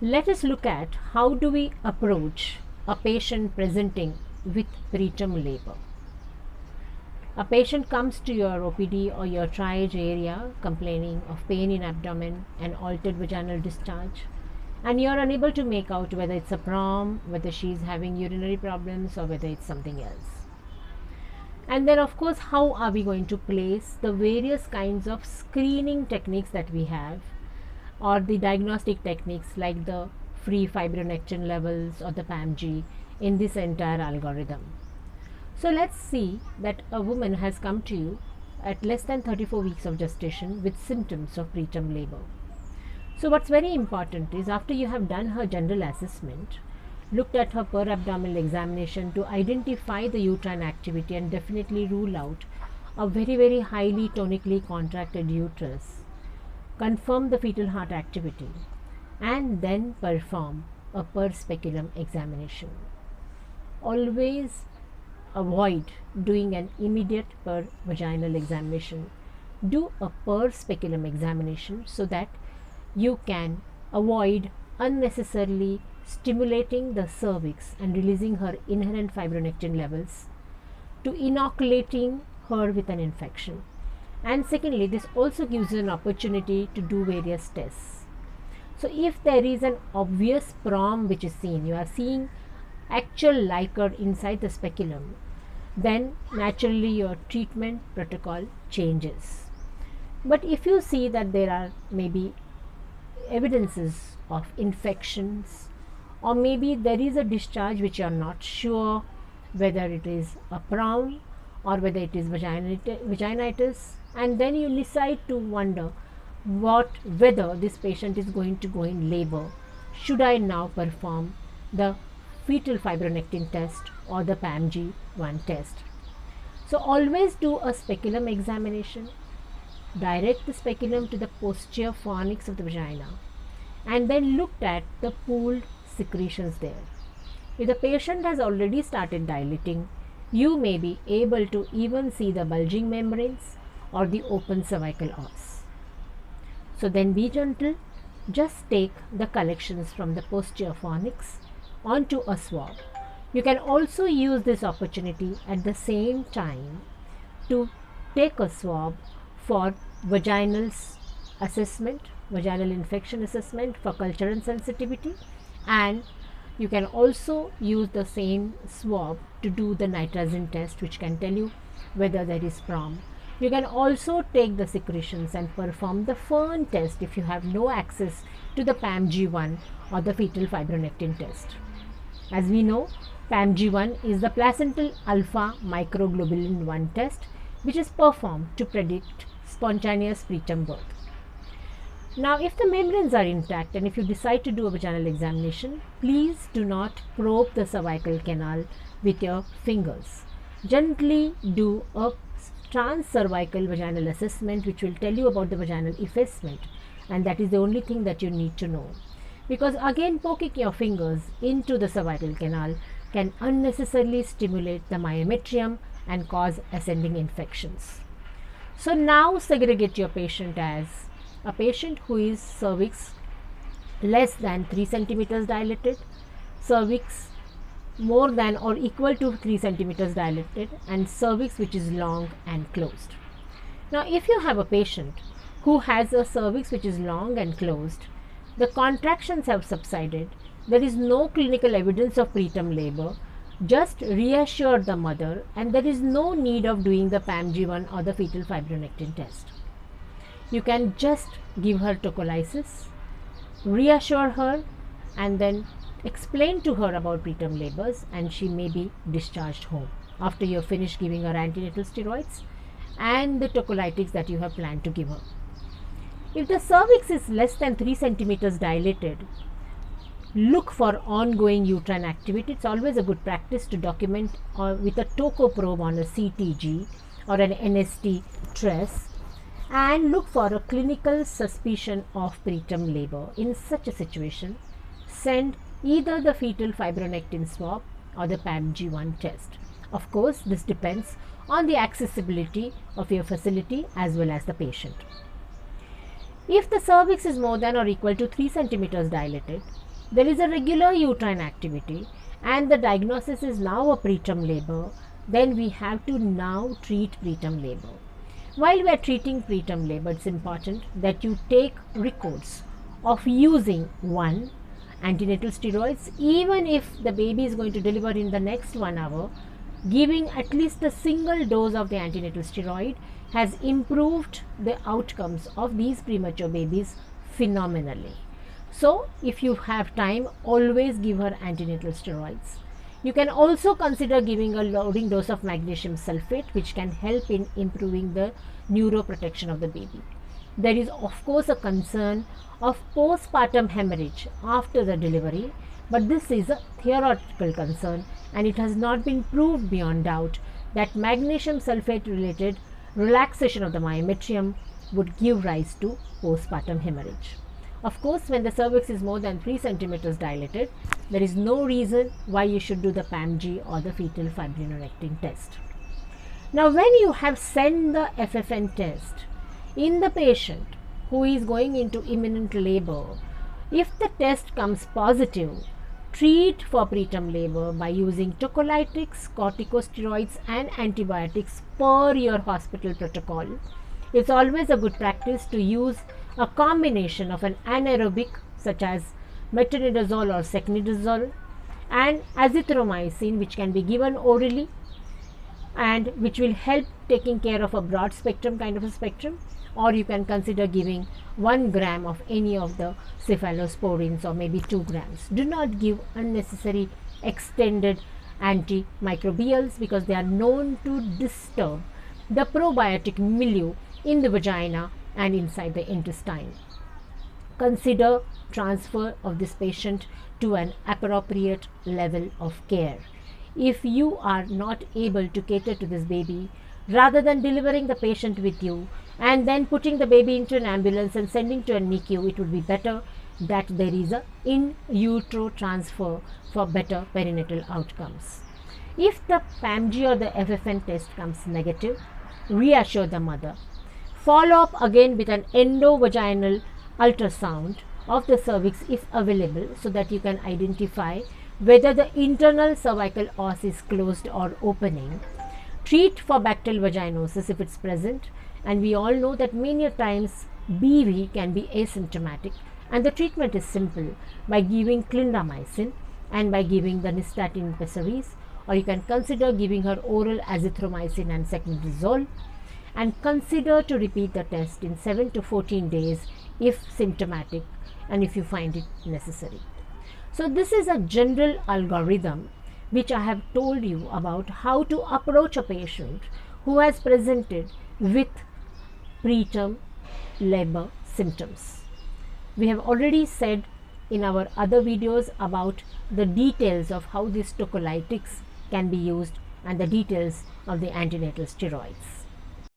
Let us look at how do we approach a patient presenting with preterm labor. A patient comes to your OPD or your triage area complaining of pain in abdomen and altered vaginal discharge, and you are unable to make out whether it's a PROM, whether she is having urinary problems, or whether it's something else. And then, of course, how are we going to place the various kinds of screening techniques that we have, or the diagnostic techniques like the free fibronectin levels or the PAMG in this entire algorithm. So let's see that a woman has come to you at less than 34 weeks of gestation with symptoms of preterm labor. So what's very important is, after you have done her general assessment, looked at her per abdominal examination to identify the uterine activity and definitely rule out a very highly tonically contracted uterus, confirm the fetal heart activity, and then perform a per speculum examination. Always avoid doing an immediate per vaginal examination. Do a per speculum examination so that you can avoid unnecessarily stimulating the cervix and releasing her inherent fibronectin levels to inoculating her with an infection. And secondly, this also gives you an opportunity to do various tests. So if there is an obvious PROM which is seen, you are seeing actual liquor inside the speculum, then naturally your treatment protocol changes. But if you see that there are maybe evidences of infections, or maybe there is a discharge which you are not sure whether it is a PROM or whether it is vaginitis, and then you decide to wonder whether this patient is going to go in labor, should I now perform the fetal fibronectin test or the PAMG1 test. So always do a speculum examination, direct the speculum to the posterior fornix of the vagina, and then looked at the pooled secretions there. If the patient has already started dilating, you may be able to even see the bulging membranes or the open cervical os. So then be gentle, just take the collections from the posterior fornix onto a swab. You can also use this opportunity at the same time to take a swab for vaginal assessment, vaginal infection assessment for culture and sensitivity, and you can also use the same swab to do the nitrazine test, which can tell you whether there is PROM. You can also take the secretions and perform the Fern test if you have no access to the PAMG1 or the fetal fibronectin test. As we know, PAMG1 is the placental alpha microglobulin 1 test, which is performed to predict spontaneous preterm birth. Now, if the membranes are intact and if you decide to do a vaginal examination, please do not probe the cervical canal with your fingers. Gently do a transcervical vaginal assessment, which will tell you about the vaginal effacement, and that is the only thing that you need to know. Because again, poking your fingers into the cervical canal can unnecessarily stimulate the myometrium and cause ascending infections. So now segregate your patient as a patient who is cervix less than 3 centimeters dilated, cervix more than or equal to 3 centimeters dilated, and cervix which is long and closed. Now, if you have a patient who has a cervix which is long and closed, the contractions have subsided, there is no clinical evidence of preterm labor, just reassure the mother, and there is no need of doing the PAMG1 or the fetal fibronectin test. You can just give her tocolysis, reassure her, and then explain to her about preterm labors, and she may be discharged home after you have finished giving her antenatal steroids and the tocolytics that you have planned to give her. If the cervix is less than 3 centimeters dilated, look for ongoing uterine activity. It's always a good practice to document with a toco probe on a CTG or an NST TRES, and look for a clinical suspicion of preterm labor. In such a situation, send either the fetal fibronectin swab or the PAMG1 test. Of course, this depends on the accessibility of your facility as well as the patient. If the cervix is more than or equal to 3 centimeters dilated, there is a regular uterine activity and the diagnosis is now a preterm labor, then we have to now treat preterm labor. While we are treating preterm labor, it's important that you take records of using one, antenatal steroids, even if the baby is going to deliver in the next 1 hour. Giving at least a single dose of the antenatal steroid has improved the outcomes of these premature babies phenomenally. So, if you have time, always give her antenatal steroids. You can also consider giving a loading dose of magnesium sulfate, which can help in improving the neuroprotection of the baby. There is of course a concern of postpartum hemorrhage after the delivery, but this is a theoretical concern and it has not been proved beyond doubt that magnesium sulfate related relaxation of the myometrium would give rise to postpartum hemorrhage. Of course, when the cervix is more than 3 centimeters dilated, there is no reason why you should do the PAMG or the fetal fibrinorectin test. Now, when you have sent the FFN test in the patient who is going into imminent labor, if the test comes positive, treat for preterm labor by using tocolytics, corticosteroids and antibiotics per your hospital protocol. It's always a good practice to use a combination of an anaerobic such as metronidazole or secnidazole and azithromycin, which can be given orally and which will help taking care of a broad spectrum kind of a spectrum, or you can consider giving 1 gram of any of the cephalosporins or maybe 2 grams. Do not give unnecessary extended antimicrobials because they are known to disturb the probiotic milieu in the vagina and inside the intestine. Consider transfer of this patient to an appropriate level of care. If you are not able to cater to this baby, rather than delivering the patient with you and then putting the baby into an ambulance and sending to a NICU, it would be better that there is a in utero transfer for better perinatal outcomes. If the PAMG or the FFN test comes negative, reassure the mother. Follow up again with an endovaginal ultrasound of the cervix if available, so that you can identify whether the internal cervical os is closed or opening. Treat for bacterial vaginosis if it's present, and we all know that many times BV can be asymptomatic, and the treatment is simple by giving clindamycin and by giving the nystatin pessaries, or you can consider giving her oral azithromycin and secnidazole, and consider to repeat the test in 7 to 14 days if symptomatic and if you find it necessary. So this is a general algorithm which I have told you about how to approach a patient who has presented with preterm labor symptoms. We have already said in our other videos about the details of how these tocolytics can be used and the details of the antenatal steroids.